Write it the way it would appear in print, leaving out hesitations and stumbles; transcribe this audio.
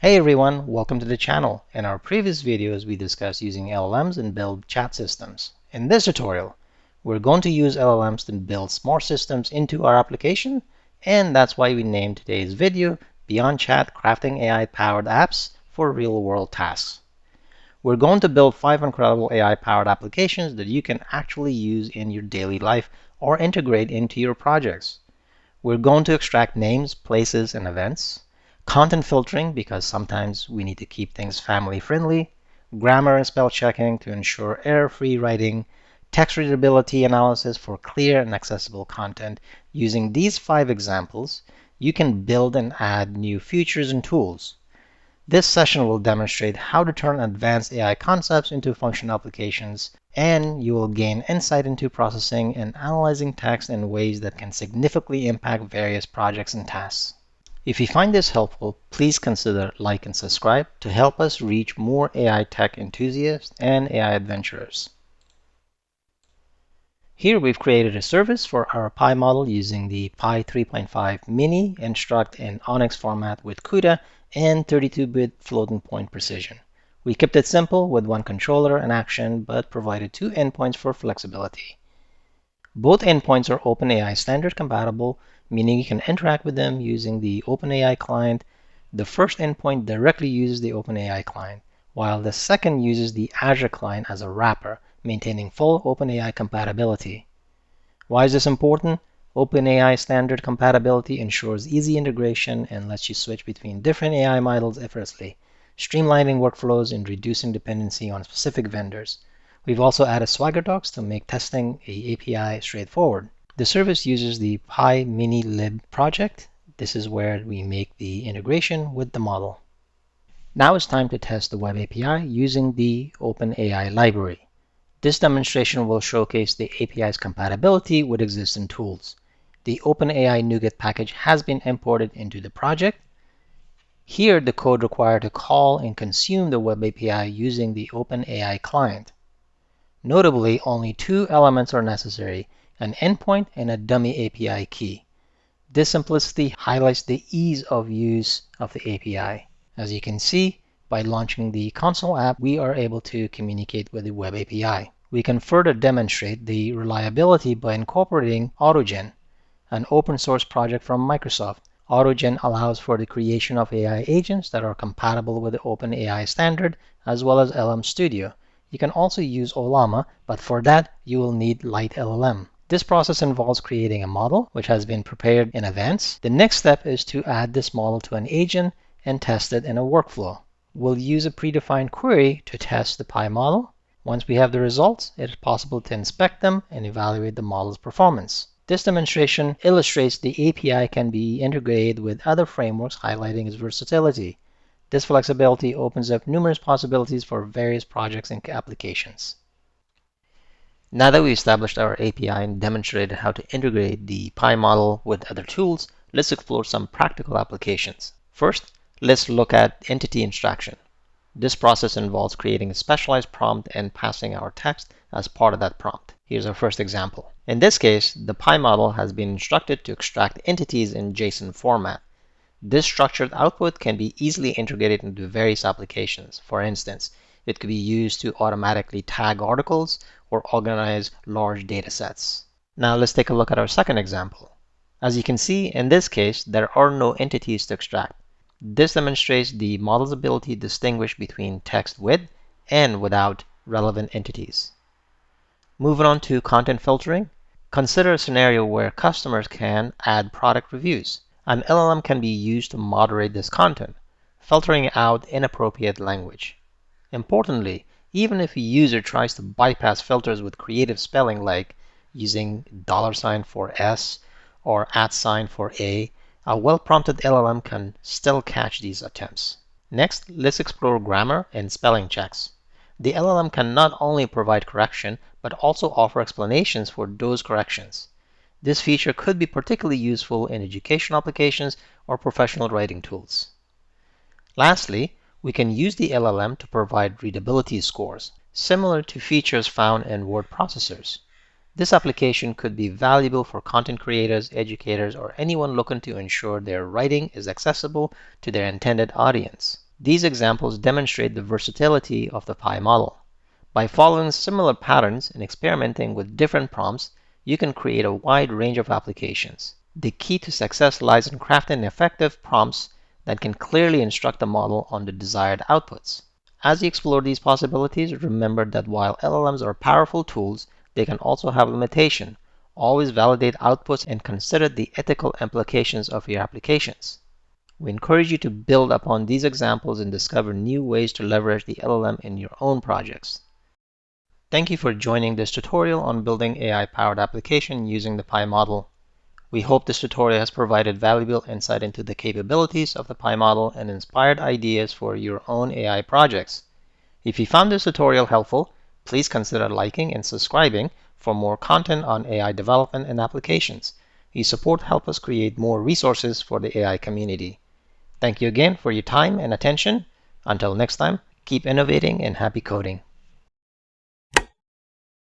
Hey everyone, welcome to the channel. In our previous videos, we discussed using LLMs and build chat systems. In this tutorial, we're going to use LLMs to build smart systems into our application, and that's why we named today's video Beyond Chat Crafting AI-Powered Apps for Real-World Tasks. We're going to build 5 incredible AI-powered applications that you can actually use in your daily life or integrate into your projects. We're going to extract names, places, and events, content filtering because sometimes we need to keep things family friendly, grammar and spell checking to ensure error-free writing, text readability analysis for clear and accessible content. Using these 5 examples, you can build and add new features and tools. This session will demonstrate how to turn advanced AI concepts into functional applications, and you will gain insight into processing and analyzing text in ways that can significantly impact various projects and tasks. If you find this helpful, please consider like and subscribe to help us reach more AI tech enthusiasts and AI adventurers. Here we've created a service for our Pi model using the Phi-3.5-mini-instruct in Onyx format with CUDA and 32-bit floating point precision. We kept it simple with one controller and action, but provided 2 endpoints for flexibility. Both endpoints are OpenAI standard compatible, meaning you can interact with them using the OpenAI client. The first endpoint directly uses the OpenAI client, while the second uses the Azure client as a wrapper, maintaining full OpenAI compatibility. Why is this important? OpenAI standard compatibility ensures easy integration and lets you switch between different AI models effortlessly, streamlining workflows and reducing dependency on specific vendors. We've also added Swagger docs to make testing the API straightforward. The service uses the Pi Mini Lib project. This is where we make the integration with the model. Now it's time to test the Web API using the OpenAI library. This demonstration will showcase the API's compatibility with existing tools. The OpenAI NuGet package has been imported into the project. Here, the code required to call and consume the Web API using the OpenAI client. Notably, only 2 elements are necessary, an endpoint and a dummy API key. This simplicity highlights the ease of use of the API. As you can see, by launching the console app, we are able to communicate with the Web API. We can further demonstrate the reliability by incorporating AutoGen, an open source project from Microsoft. AutoGen allows for the creation of AI agents that are compatible with the OpenAI standard as well as LM Studio. You can also use Ollama, but for that, you will need Light LLM. This process involves creating a model, which has been prepared in advance. The next step is to add this model to an agent and test it in a workflow. We'll use a predefined query to test the Pi model. Once we have the results, it is possible to inspect them and evaluate the model's performance. This demonstration illustrates the API can be integrated with other frameworks, highlighting its versatility. This flexibility opens up numerous possibilities for various projects and applications. Now that we've established our API and demonstrated how to integrate the Pi model with other tools, let's explore some practical applications. First, let's look at entity extraction. This process involves creating a specialized prompt and passing our text as part of that prompt. Here's our first example. In this case, the Pi model has been instructed to extract entities in JSON format. This structured output can be easily integrated into various applications. For instance, it could be used to automatically tag articles or organize large data sets. Now let's take a look at our second example. As you can see, in this case, there are no entities to extract. This demonstrates the model's ability to distinguish between text with and without relevant entities. Moving on to content filtering, consider a scenario where customers can add product reviews. An LLM can be used to moderate this content, filtering out inappropriate language. Importantly, even if a user tries to bypass filters with creative spelling like using $ for S or @ for A, a well-prompted LLM can still catch these attempts. Next, let's explore grammar and spelling checks. The LLM can not only provide correction, but also offer explanations for those corrections. This feature could be particularly useful in educational applications or professional writing tools. Lastly, we can use the LLM to provide readability scores, similar to features found in word processors. This application could be valuable for content creators, educators, or anyone looking to ensure their writing is accessible to their intended audience. These examples demonstrate the versatility of the Pi model. By following similar patterns and experimenting with different prompts, you can create a wide range of applications. The key to success lies in crafting effective prompts that can clearly instruct the model on the desired outputs. As you explore these possibilities, remember that while LLMs are powerful tools, they can also have limitations. Always validate outputs and consider the ethical implications of your applications. We encourage you to build upon these examples and discover new ways to leverage the LLM in your own projects. Thank you for joining this tutorial on building AI-powered application using the Pi model. We hope this tutorial has provided valuable insight into the capabilities of the Pi model and inspired ideas for your own AI projects. If you found this tutorial helpful, please consider liking and subscribing for more content on AI development and applications. Your support helps us create more resources for the AI community. Thank you again for your time and attention. Until next time, keep innovating and happy coding.